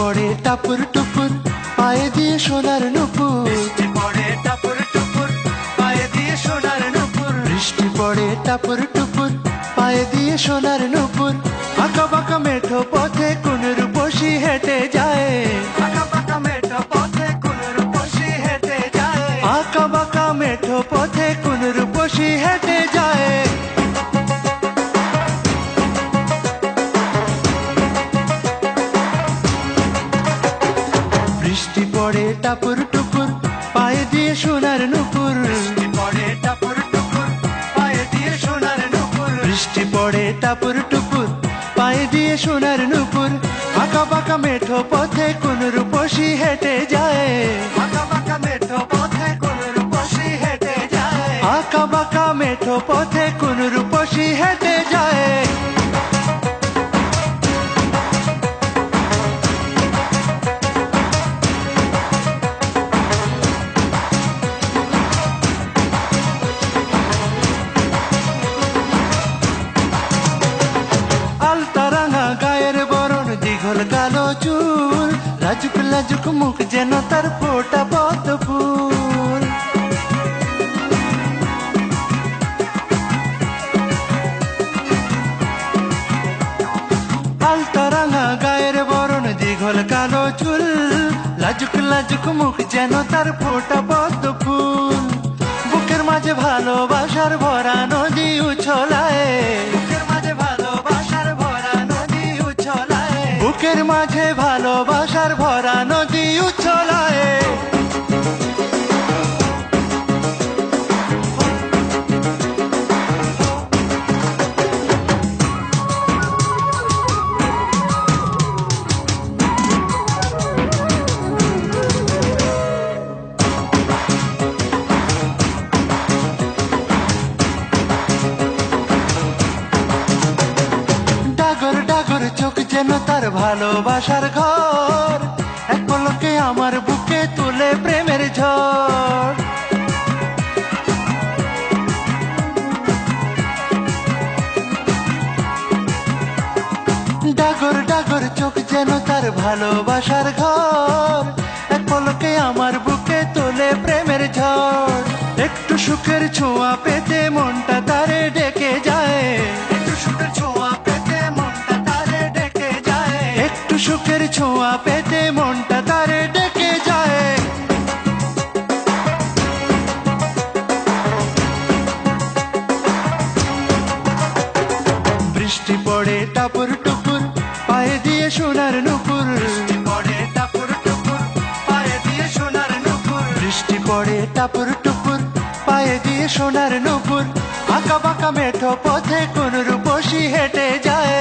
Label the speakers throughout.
Speaker 1: পড়ে টাপুর টুপুর পায়ে দিয়ে সোনার নুপুর।
Speaker 2: বৃষ্টি পড়ে টাপুর টুপুর পায়ে দিয়ে সোনার নুপুর।
Speaker 1: বৃষ্টি পড়ে টাপুর টুপুর পায়ে দিয়ে সোনার নুপুর। আঁকা বাঁকা মেঠো পথে কোন রূপসী হেঁটে যায়।
Speaker 2: আঁকা বাঁকা মেঠো পথে কোন রূপসী হেঁটে যায়।
Speaker 1: আঁকা বাঁকা মেঠো পথে কোন রূপসী হেঁটে যায়। বৃষ্টি পড়ে টাপুর টুপুর পায়ে দিয়ে সোনার নুপুর।
Speaker 2: বৃষ্টি পড়ে টাপুর টুপুর পায়ে দিয়ে সোনার নুপুর।
Speaker 1: বৃষ্টি পড়ে টাপুর টুপুর পায়ে দিয়ে সোনার নুপুর। আঁকা বাঁকা মেঠো পথে কোন রূপসী হেঁটে যায়।
Speaker 2: আঁকা বাঁকা মেঠো পথে কোন রূপসী হেঁটে যায়।
Speaker 1: আঁকা বাঁকা মেঠো পথে কোন রূপসী হেঁটে যায়। আলতা রাঙা গায়ের বরণ দীঘল কালো চুল। লাজুক লাজুক মুখ যেন তার ফোটা পদ্ম ফুল। আলতা রাঙা গায়ের বরণ দীঘল কালো চুল। লাজুক লাজুক মুখ যেন তার ফোটা পদ্ম ফুল। বুকের মাঝে ভালোবাসার ভরা নদী উছলায়।
Speaker 2: বুকের মাঝে ভালোবাসার ভরা নদী উছলায়।
Speaker 1: বুকের মাঝে ভালোবাসার ভরা নদী উছলায়। ডাগর ডাগর চোখ যেন তার ভালোবাসার ঘর। এক পলকে আমার বুকে তুলে প্রেমের ঝড়। ডাগর ডাগর চোখ যেন তার ভালোবাসার ঘর। এক পলকে আমার বুকে তোলে প্রেমের ঝড়। একটু সুখের ছোঁয়া পেতে মনটা তারে ডেকে যায়।
Speaker 2: একটু সুখের ছোঁয়া পেতে মনটা তারে ডেকে যায়।
Speaker 1: একটু সুখের ছোঁয়া পেতে মনটা তারে ডেকে যায়। বৃষ্টি পড়ে টাপুর টুপুর পায়ে দিয়ে সোনার নুপুর।
Speaker 2: বৃষ্টি পড়ে টাপুর টুপুর পায়ে দিয়ে সোনার নুপুর।
Speaker 1: বৃষ্টি পড়ে টাপুর টুপুর পায়ে দিয়ে সোনার নুপুর। আঁকা বাঁকা মেঠো পথে কোন রূপসী হেঁটে যায়।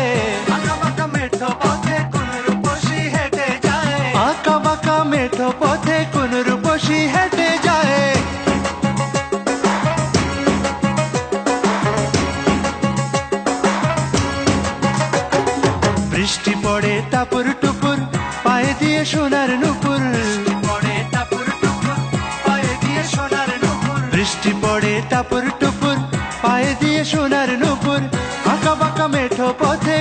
Speaker 2: আঁকা বাঁকা মেঠো পথে কোন রূপসী হেঁটে যায়।
Speaker 1: আঁকা বাঁকা মেঠো পথে কোন রূপসী হেঁটে যায়। বৃষ্টি পড়ে টাপুর টুপুর পায়ে দিয়ে সোনার নুপুর।
Speaker 2: বৃষ্টি পড়ে টাপুর টুপুর পায়ে দিয়ে সোনার নুপুর।
Speaker 1: বৃষ্টি পড়ে টাপুর টুপুর পায়ে দিয়ে সোনার নুপুর। আঁকা বাঁকা মেঠো পথে